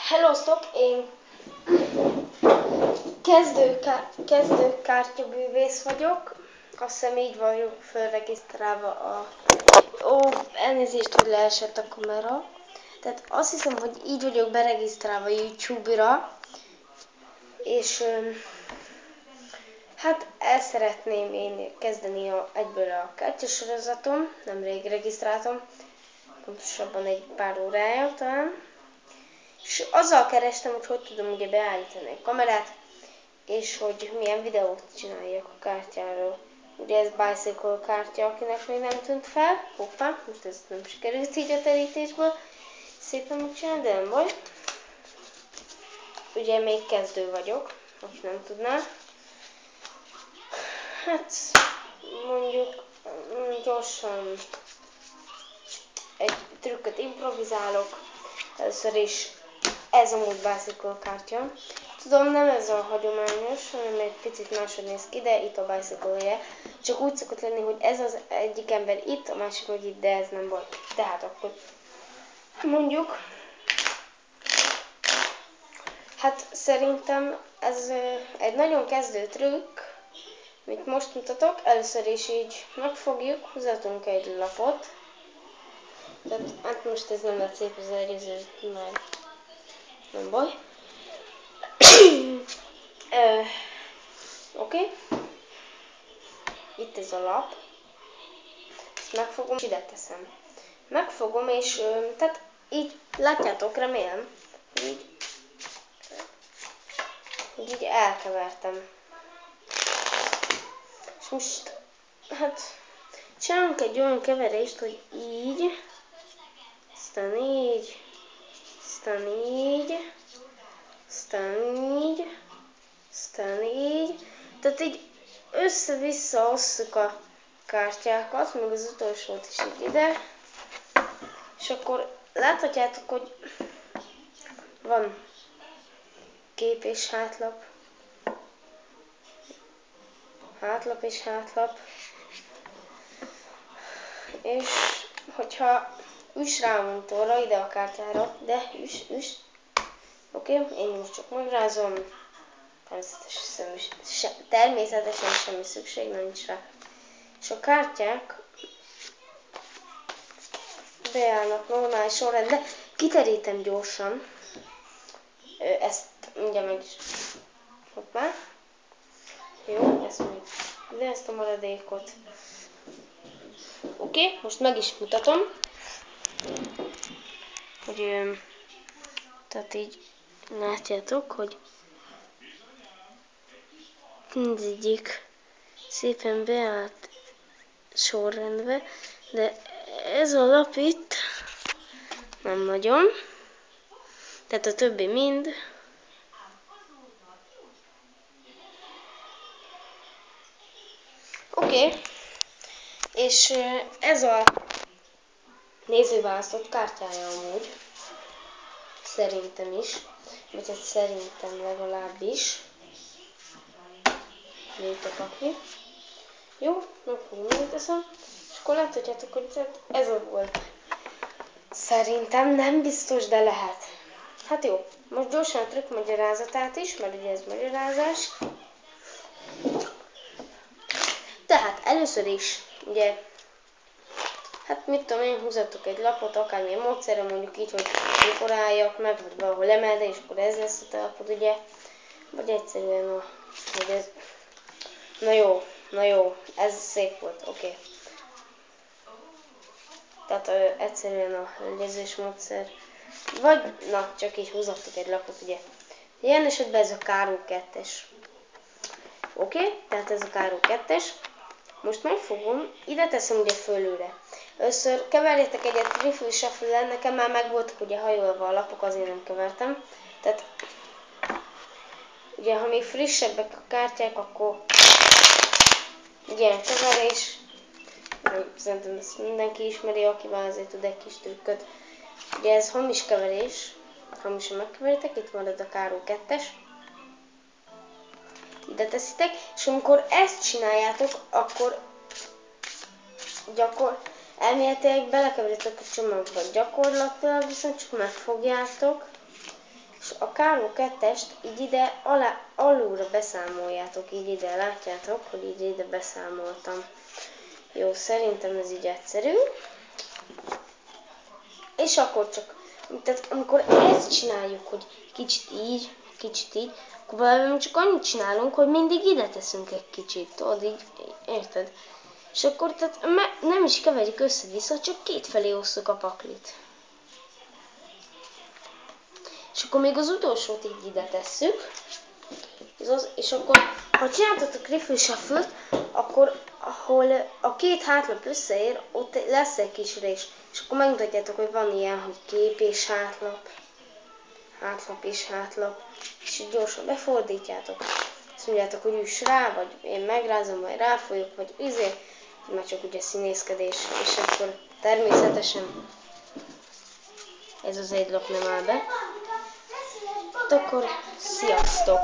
Hellóztok, én kezdő kártyabűvész vagyok. Azt hiszem így vagyok fölregisztrálva elnézést, hogy leesett a kamera. Tehát azt hiszem, hogy így vagyok beregisztrálva YouTube-ra. És hát el szeretném én kezdeni egyből a kártyasorozatom. Nemrég regisztráltam, pontosabban egy pár órája talán. És azzal kerestem, hogy tudom ugye beállítani a kamerát, és hogy milyen videót csináljak a kártyáról. Ugye ez Bicycle kártya, akinek még nem tűnt fel. Hoppá, most ez nem sikerült így a terítésből szépen megcsinálni, de nem baj. Ugye még kezdő vagyok, aki nem tudná. Hát mondjuk gyorsan egy trükköt improvizálok. Először is ez amúgy Bicycle kártya. Tudom, nem ez a hagyományos, hanem egy picit máshogy néz ki, de itt a Bicycle-je. Csak úgy szokott lenni, hogy ez az egyik ember itt, a másik meg itt, de ez nem baj. Tehát akkor mondjuk, hát szerintem ez egy nagyon kezdő trükk, amit most mutatok. Először is így megfogjuk, húzatunk egy lapot. Tehát hát most ez nem lett szép az előző, mert nem baj. Oké. Itt ez a lap. Ezt megfogom, és ide teszem. Megfogom, és tehát így látjátok, remélem, hogy így elkevertem. És most, hát, csinálunk egy olyan keverést, hogy így, aztán így, aztán így, aztán így, aztán így. Tehát így össze-vissza osszuk a kártyákat, még az utolsót is így ide. És akkor láthatjátok, hogy van kép és hátlap. Hátlap és hátlap. És hogyha üss rá a monitorra, ide a kártyára, de üss. Oké, én most csak megrázom. Természetesen semmi szükség nincs rá. És a kártyák beállnak normális sorrendben. Kiterítem gyorsan. Ezt mindjárt meg is. Hoppá. Jó, ezt még. De ezt a maradékot. Oké, most meg is mutatom. Hogy tehát így látjátok, hogy mindegyik szépen beállt sorrendbe, de ez a lap itt nem nagyon. Tehát a többi mind. Oké. És ez a nézőválasztott kártyája amúgy. Szerintem is. Vagy hát szerintem legalábbis. Nézzük akni. Jó, megfogom, így teszem. És akkor láthatjátok, hogy ez a volt. Szerintem nem biztos, de lehet. Hát jó, most gyorsan a trükk magyarázatát is, mert ugye ez magyarázás. Tehát először is, ugye, hát mit tudom én, húzatok egy lapot, akármilyen módszerre, mondjuk így, hogy dekoráljak meg, vagy valahol emelde, és akkor ez lesz a telapod, ugye. Vagy egyszerűen hogy ez. Na jó, ez szép volt, oké. Tehát egyszerűen a legyezés módszer. Vagy, na, csak így húzattuk egy lapot, ugye. Ilyen esetben ez a Karo2-es. Oké, tehát ez a Karo2-es. Most megfogom, ide teszem ugye fölülre. Először keverjetek egyet Triffle Shuffle-en, nekem már megvoltak ugye hajolva a lapok, azért nem kevertem. Tehát ugye ha még frissebbek a kártyák, akkor ilyen keverés. Szerintem ezt mindenki ismeri, aki már azért tud egy kis trükköt. Ugye ez hamis keverés, hamisan megkeveritek, itt marad a Karo2-es. Ide teszitek, és amikor ezt csináljátok, akkor elméletileg belekeveritek a csomagba. Gyakorlatilag viszont csak megfogjátok, És a Káró 2-est így ide alulra beszámoljátok, így ide látjátok, hogy így ide beszámoltam. Jó, szerintem ez így egyszerű. És akkor csak, tehát amikor ezt csináljuk, hogy kicsit így, akkor valami csak annyit csinálunk, hogy mindig ide teszünk egy kicsit, tudod, így, érted? És akkor tehát nem is keverjük össze-vissza, csak kétfelé osszuk a paklit. És akkor még az utolsót így ide tesszük. És akkor, ha csináltatok Riffle Shuffle-t, akkor ahol a két hátlap összeér, ott lesz egy kis rés. És akkor megmutatjátok, hogy van ilyen, hogy kép és hátlap. Hátlap és hátlap. És így gyorsan befordítjátok. Azt mondjátok, hogy üss rá, vagy én megrázom, vagy ráfolyok, vagy már csak ugye színészkedés. És akkor természetesen ez az egy lap nem áll be. Hát akkor sziasztok!